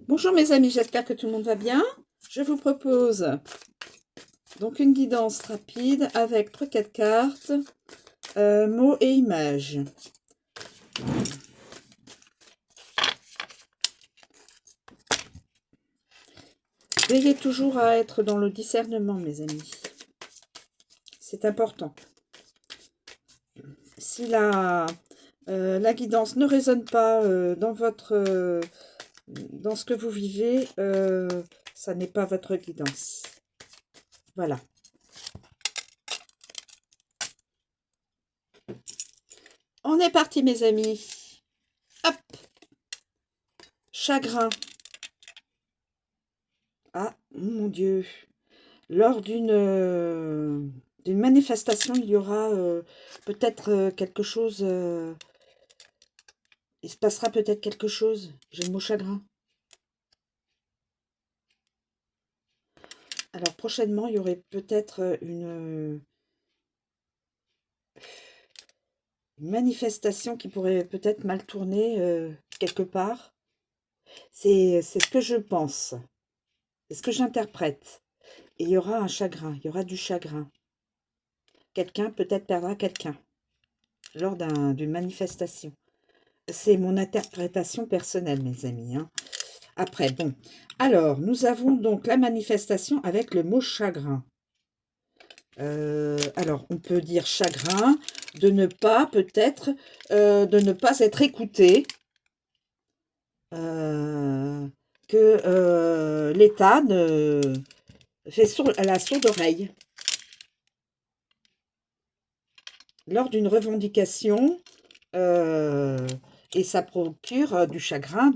Bonjour mes amis, j'espère que tout le monde va bien. Je vous propose donc une guidance rapide avec 3-4 cartes, mots et images. Veillez toujours à être dans le discernement mes amis. C'est important. Si la guidance ne résonne pas dans ce que vous vivez, ça n'est pas votre guidance. Voilà. On est parti mes amis. Hop. Chagrin. Ah, mon Dieu. Lors d'une manifestation, il y aura peut-être quelque chose. Il se passera peut-être quelque chose. J'ai le mot chagrin. Alors prochainement, il y aurait peut-être une manifestation qui pourrait peut-être mal tourner quelque part. C'est ce que je pense. C'est ce que j'interprète. Et il y aura un chagrin. Il y aura du chagrin. Quelqu'un peut-être perdra quelqu'un lors d'une manifestation. C'est mon interprétation personnelle, mes amis, hein. Après, bon. Alors, nous avons donc la manifestation avec le mot chagrin. Alors, on peut dire chagrin, de ne pas, peut-être, de ne pas être écouté, que l'État fait la sourde oreille lors d'une revendication, et ça procure du chagrin,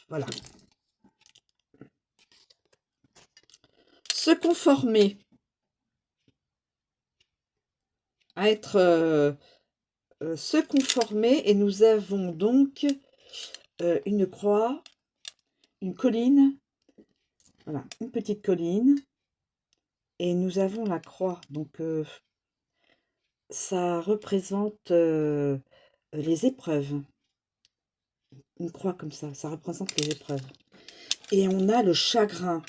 voilà. Se conformer à être se conformer, et nous avons donc une croix, une colline, voilà, une petite colline, et nous avons la croix. Donc ça représente les épreuves. Une croix comme ça représente les épreuves. Et on a le chagrin.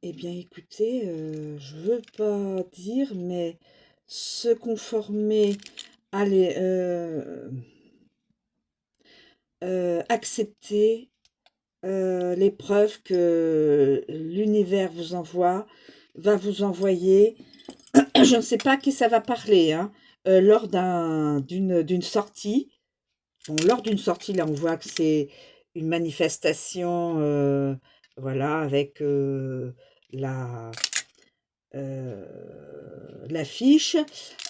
Eh bien, écoutez, je veux pas dire, mais se conformer à accepter l'épreuve que l'univers vous envoie, va vous envoyer. Je ne sais pas à qui ça va parler, hein, lors d'une sortie. Bon, lors d'une sortie, là, on voit que c'est une manifestation, voilà, avec la l'affiche.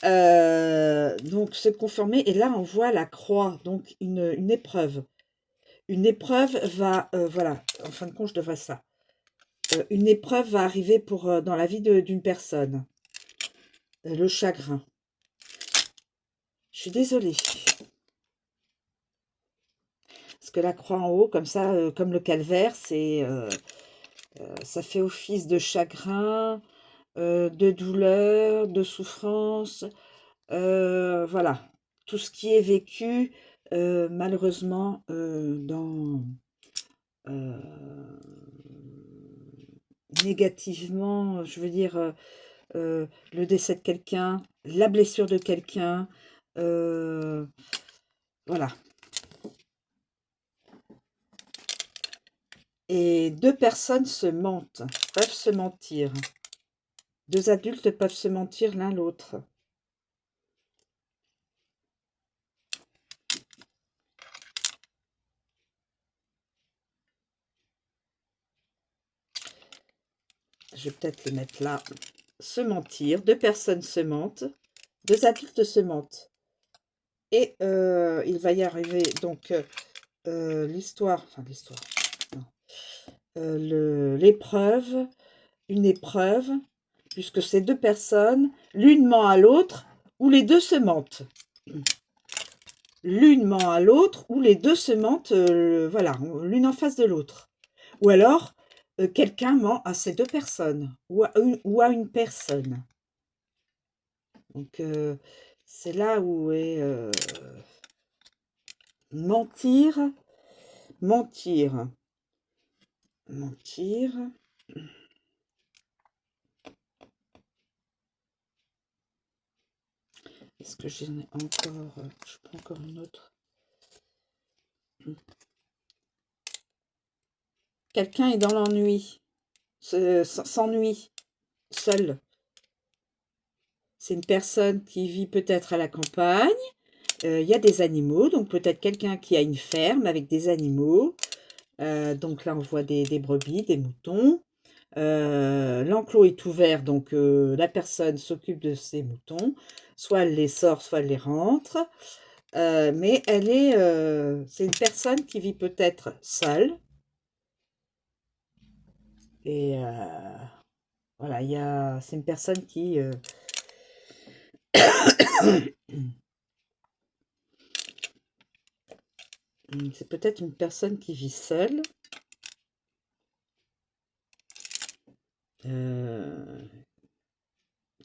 Donc, se conformer. Et là, on voit la croix, donc une épreuve. Une épreuve va, voilà, en fin de compte, je devrais ça. Une épreuve va arriver dans la vie d'une personne. Le chagrin. Je suis désolée. Parce que la croix en haut, comme ça, comme le calvaire, ça fait office de chagrin, de douleur, de souffrance. Voilà. Tout ce qui est vécu, malheureusement, euh, négativement, je veux dire, le décès de quelqu'un, la blessure de quelqu'un, voilà. Et deux personnes peuvent se mentir. Deux adultes peuvent se mentir l'un l'autre. Je vais peut-être le mettre là. Se mentir. Deux personnes se mentent. Deux adultes se mentent. Et il va y arriver donc l'histoire, enfin l'histoire, l'épreuve, une épreuve, puisque ces deux personnes, l'une ment à l'autre, ou les deux se mentent. L'une ment à l'autre, ou les deux se mentent, voilà, l'une en face de l'autre. Ou alors, quelqu'un ment à ces deux personnes, ou à une personne. Donc, c'est là où est Mentir, mentir, mentir. Est-ce que j'en ai encore? Je prends encore une autre. Quelqu'un est dans l'ennui, s'ennuie, seul. C'est une personne qui vit peut-être à la campagne. Il y a des animaux, donc peut-être quelqu'un qui a une ferme avec des animaux. Donc là, on voit des brebis, des moutons. L'enclos est ouvert, donc la personne s'occupe de ses moutons. Soit elle les sort, soit elle les rentre. Mais c'est une personne qui vit peut-être seule. Et voilà, c'est une personne qui... c'est peut-être une personne qui vit seule.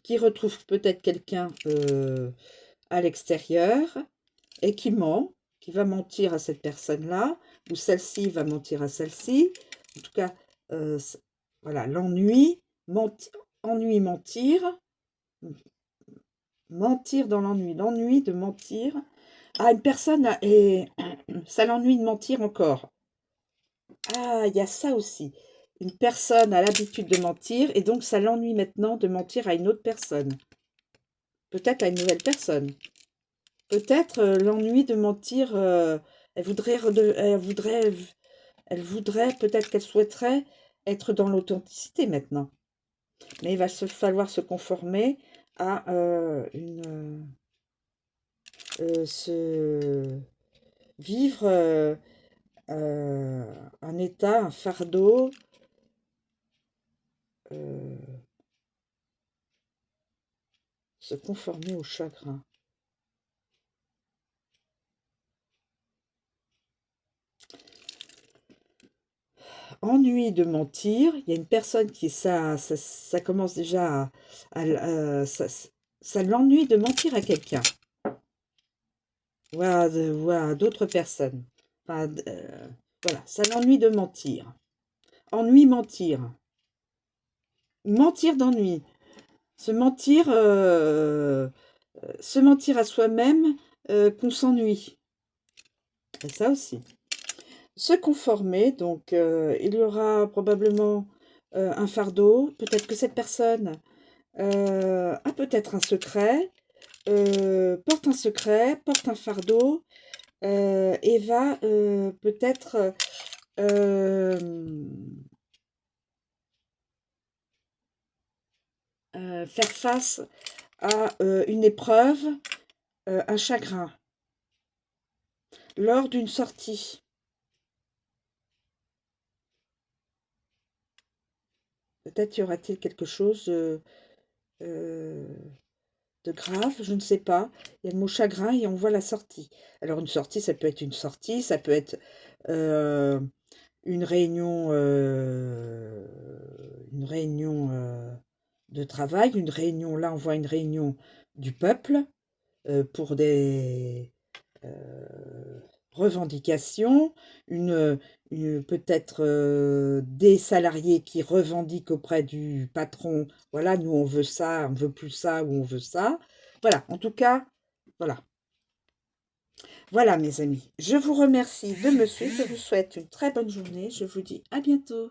Qui retrouve peut-être quelqu'un à l'extérieur et qui ment, qui va mentir à cette personne-là, ou celle-ci va mentir à celle-ci. En tout cas, voilà, l'ennui, ennui, mentir, mentir dans l'ennui, l'ennui de mentir. Ah, une personne, et ça l'ennuie de mentir encore. Ah, il y a ça aussi. Une personne a l'habitude de mentir, et donc ça l'ennuie maintenant de mentir à une autre personne. Peut-être à une nouvelle personne. Peut-être l'ennui de mentir, elle voudrait, peut-être qu'elle souhaiterait être dans l'authenticité maintenant. Mais il va falloir se conformer à vivre un état, un fardeau, se conformer au chagrin. Ennui de mentir, il y a une personne qui, ça commence déjà ça l'ennuie de mentir à quelqu'un, ou à d'autres personnes. Enfin, voilà, ça l'ennuie de mentir. Ennui, mentir. Mentir d'ennui. Se mentir, se mentir à soi-même qu'on s'ennuie. Et ça aussi. Se conformer, donc il y aura probablement un fardeau. Peut-être que cette personne a peut-être un secret, porte un secret, porte un fardeau et va peut-être faire face à une épreuve, un chagrin, lors d'une sortie. Peut-être y aura-t-il quelque chose de grave, je ne sais pas. Il y a le mot chagrin et on voit la sortie. Alors une sortie, ça peut être une sortie, ça peut être euh, une réunion de travail, une réunion, là on voit une réunion du peuple pour des revendications, peut-être des salariés qui revendiquent auprès du patron, voilà, nous on veut ça, on veut plus ça ou on veut ça. Voilà, en tout cas, voilà. Voilà mes amis, je vous remercie de me suivre, je vous souhaite une très bonne journée, je vous dis à bientôt.